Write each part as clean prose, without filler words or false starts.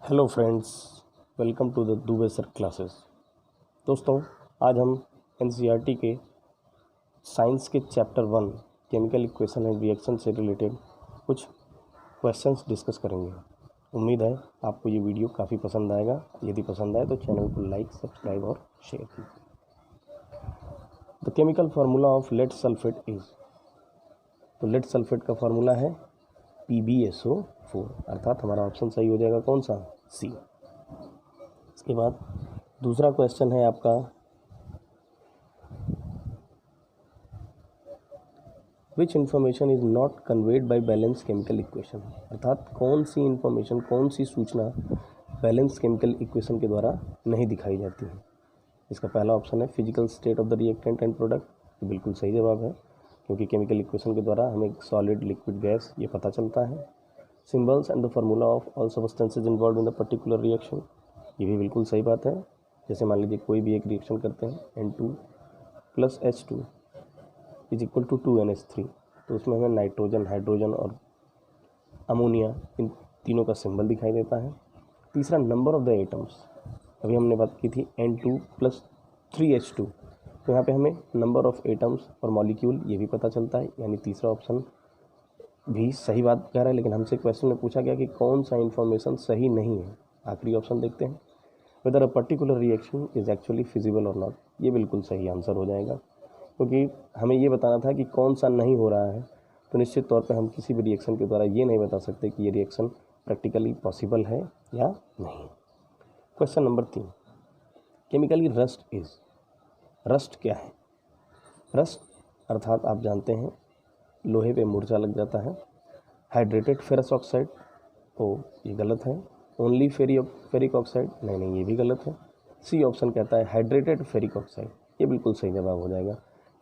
Hello friends, welcome to the Dubey sir classes. दोस्तों, आज हम एनसीईआरटी के साइंस के chapter 1 chemical equation and reaction से रिलेटेड कुछ क्वेश्चंस डिस्कस करेंगे। उम्मीद है आपको ये वीडियो काफ़ी पसंद आएगा। यदि पसंद आए तो चैनल को लाइक, सब्सक्राइब और शेयर कीजिए। The chemical formula of lead sulphate is, तो लेड सल्फेट का फार्मूला है PbSO4, अर्थात हमारा ऑप्शन सही हो जाएगा कौन सा, सी। इसके बाद दूसरा क्वेश्चन है आपका, विच information is not conveyed by balance chemical equation, अर्थात कौन सी इन्फॉर्मेशन, कौन सी सूचना बैलेंस केमिकल इक्वेशन के द्वारा नहीं दिखाई जाती है। इसका पहला ऑप्शन है physical state of the reactant and product, ये बिल्कुल सही जवाब है, क्योंकि केमिकल इक्वेशन के द्वारा हमें सॉलिड, लिक्विड, गैस ये पता चलता है। Symbols and the formula of all substances involve in the particular reaction, ये भी बिल्कुल सही बात है। जैसे मान लीजिए कोई भी एक रिएक्शन करते हैं, N2 + H2 = 2NH3, तो उसमें हमें नाइट्रोजन, हाइड्रोजन और अमोनिया, इन तीनों का सिंबल दिखाई देता है। तीसरा, नंबर ऑफ द एटम्स, अभी हमने बात की थी N2 + 3H2, तो यहाँ पे हमें नंबर ऑफ एटम्स और मॉलिक्यूल ये भी पता चलता है, यानी तीसरा ऑप्शन भी सही बात कह रहा है। लेकिन हमसे क्वेश्चन में पूछा गया कि कौन सा इन्फॉर्मेशन सही नहीं है। आखिरी ऑप्शन देखते हैं, weather a particular reaction is actually feasible और नॉट, ये बिल्कुल सही आंसर हो जाएगा, क्योंकि हमें ये बताना था कि कौन सा नहीं हो रहा है। तो निश्चित तौर पे हम किसी भी रिएक्शन के द्वारा ये नहीं बता सकते कि ये रिएक्शन प्रैक्टिकली पॉसिबल है या नहीं। Question number 3, chemically rust is, rust क्या है? रस्ट अर्थात आप जानते हैं लोहे पे मूर्छा लग जाता है। हाइड्रेटेड फेरस ऑक्साइड, ओ ये गलत है। ओनली फेरिक ऑक्साइड, नहीं ये भी गलत है। सी ऑप्शन कहता है हाइड्रेटेड फेरिक ऑक्साइड, ये बिल्कुल सही जवाब हो जाएगा।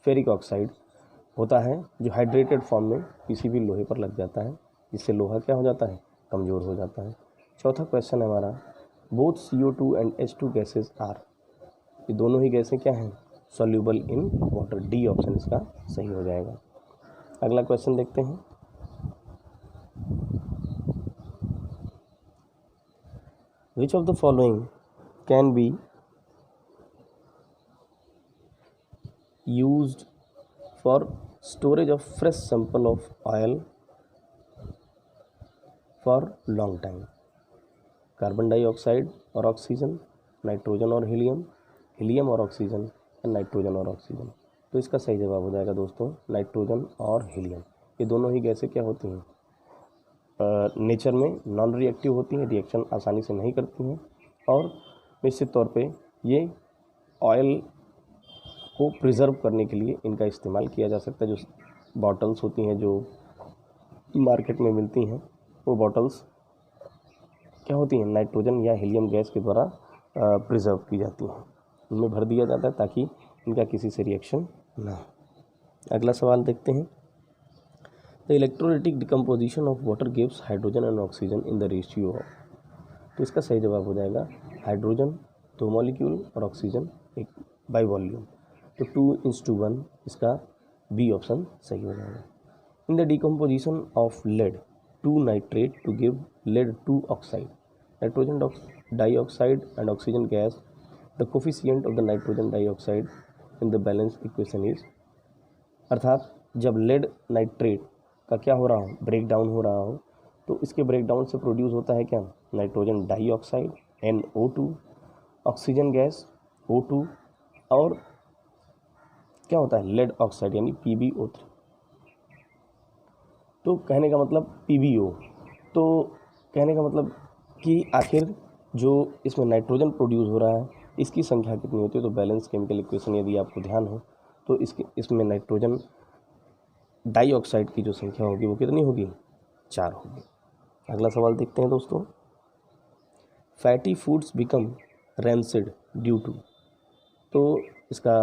फेरिक ऑक्साइड होता है जो हाइड्रेटेड फॉर्म में किसी भी लोहे पर लग जाता है, जिससे लोहा क्या हो जाता है, कमज़ोर हो जाता है। चौथा क्वेश्चन है हमारा, both CO2 and H2 gases are, ये दोनों ही गैसें क्या हैं, soluble in water, D option इसका सही हो जाएगा। अगला क्वेश्चन देखते हैं, which of the following can be used for storage of fresh sample of oil for long time? Carbon dioxide और ऑक्सीजन, नाइट्रोजन और हीलियम, हीलियम और ऑक्सीजन, या नाइट्रोजन और ऑक्सीजन। तो इसका सही जवाब हो जाएगा दोस्तों नाइट्रोजन और हीलियम। ये दोनों ही गैसें क्या होती हैं, नेचर में नॉन रिएक्टिव होती हैं, रिएक्शन आसानी से नहीं करती हैं, और निश्चित तौर पे ये ऑयल को प्रिजर्व करने के लिए इनका इस्तेमाल किया जा सकता है। जो बॉटल्स होती हैं जो मार्केट में मिलती हैं, वो बॉटल्स क्या होती हैं, नाइट्रोजन या हीलियम गैस के द्वारा प्रिजर्व की जाती हैं, उनमें भर दिया जाता है ताकि इनका किसी से रिएक्शन ना हो। अगला सवाल देखते हैं, the electrolytic decomposition of water gives hydrogen and oxygen in the ratio of, तो इसका सही जवाब हो जाएगा हाइड्रोजन 2 मॉलिक्यूल और ऑक्सीजन 1 बाई वॉल्यूम, तो 2:1, इसका बी ऑप्शन सही हो जाएगा। In the decomposition of lead 2 nitrate to give lead 2 oxide, nitrogen dioxide and oxygen gas, the coefficient of the nitrogen dioxide in the balance equation is, अर्थात जब lead nitrate का क्या हो रहा हो, ब्रेक डाउन हो रहा हो, तो इसके ब्रेक डाउन से प्रोड्यूस होता है क्या, nitrogen dioxide NO2, oxygen gas O2, और क्या होता है, लेड ऑक्साइड यानी PbO3। तो कहने का मतलब PbO, तो कहने का मतलब कि आखिर जो इसमें नाइट्रोजन प्रोड्यूस हो रहा है इसकी संख्या कितनी होती है। तो बैलेंस केमिकल इक्वेशन यदि आपको ध्यान हो तो इसमें नाइट्रोजन डाइऑक्साइड की जो संख्या होगी वो कितनी होगी, 4 होगी। अगला सवाल देखते हैं दोस्तों, fatty foods become rancid due to, तो इसका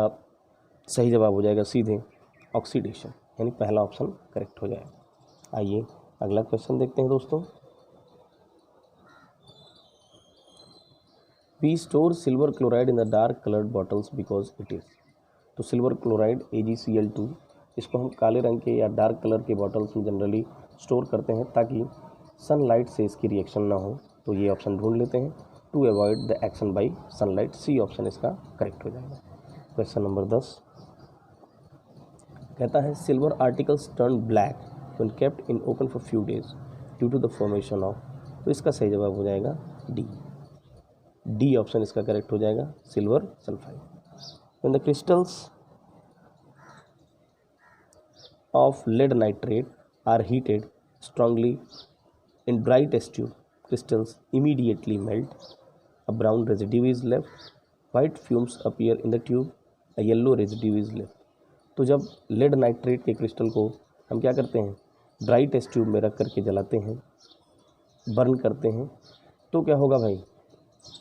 सही जवाब हो जाएगा सीधे ऑक्सीडेशन, यानी पहला ऑप्शन करेक्ट हो जाएगा। आइए अगला क्वेश्चन देखते हैं दोस्तों, we store silver chloride in the dark coloured bottles because it is, तो सिल्वर क्लोराइड AgCl2, इसको हम काले रंग के या डार्क कलर के बॉटल्स में जनरली स्टोर करते हैं ताकि सनलाइट से इसकी रिएक्शन ना हो, तो ये ऑप्शन ढूंढ लेते हैं, to avoid the action by sunlight, C option इसका करेक्ट हो जाएगा। क्वेश्चन नंबर 10 कहता है silver articles turn black when kept in open for few days due to the formation of, तो इसका सही जवाब हो जाएगा डी ऑप्शन इसका करेक्ट हो जाएगा, silver sulphide. When the crystals of lead nitrate are heated strongly in dry test tube, crystals immediately melt, a brown residue is left, white fumes appear in the tube, a yellow residue is left। तो जब lead nitrate के crystal को हम क्या करते हैं, dry test tube में रख करके जलाते हैं, बर्न करते हैं, तो क्या होगा भाई,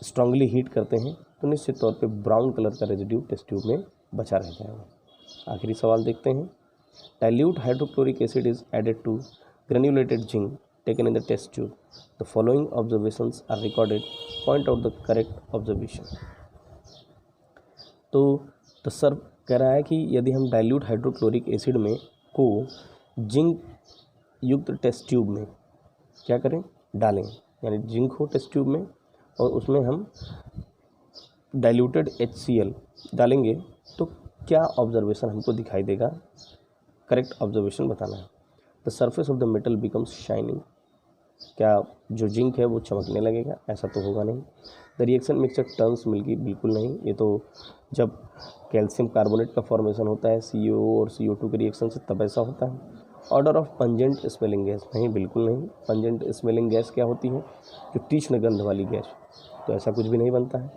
स्ट्रांगली हीट करते हैं तो निश्चित तौर पे ब्राउन कलर का रेजिड्यू टेस्ट ट्यूब में बचा रह जाएगा। आखिरी सवाल देखते हैं, dilute hydrochloric acid is added to granulated zinc taken in the test tube, the following observations are recorded, point out the correct observation। तो सर कह रहा है कि यदि हम डाइल्यूट हाइड्रोक्लोरिक एसिड में को जिंक युक्त टेस्ट ट्यूब में क्या करें, डालें, यानी जिंक हो टेस्ट ट्यूब में और उसमें हम डाइल्यूटेड HCl डालेंगे तो क्या ऑब्जर्वेशन हमको दिखाई देगा, करेक्ट ऑब्जर्वेशन बताना है। The surface of the metal becomes shining, क्या जो जिंक है वो चमकने लगेगा, ऐसा तो होगा नहीं। The reaction mixture turns milky, बिल्कुल नहीं, ये तो जब कैल्शियम कार्बोनेट का फॉर्मेशन होता है CO और CO2 के रिएक्शन से तब ऐसा होता है। Order of pungent smelling gas, नहीं बिल्कुल नहीं, पंजेंट स्मेलिंग गैस क्या होती है, जो तीक्ष्ण गंध वाली गैस, तो ऐसा कुछ भी नहीं बनता है।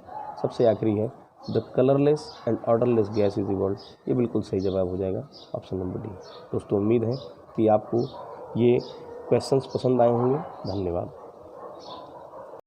सबसे आखिरी है the colourless and odourless gas is evolve, ये बिल्कुल सही जवाब हो जाएगा, ऑप्शन नंबर डी। दोस्तों उम्मीद है कि आपको ये क्वेश्चंस पसंद आए होंगे। धन्यवाद।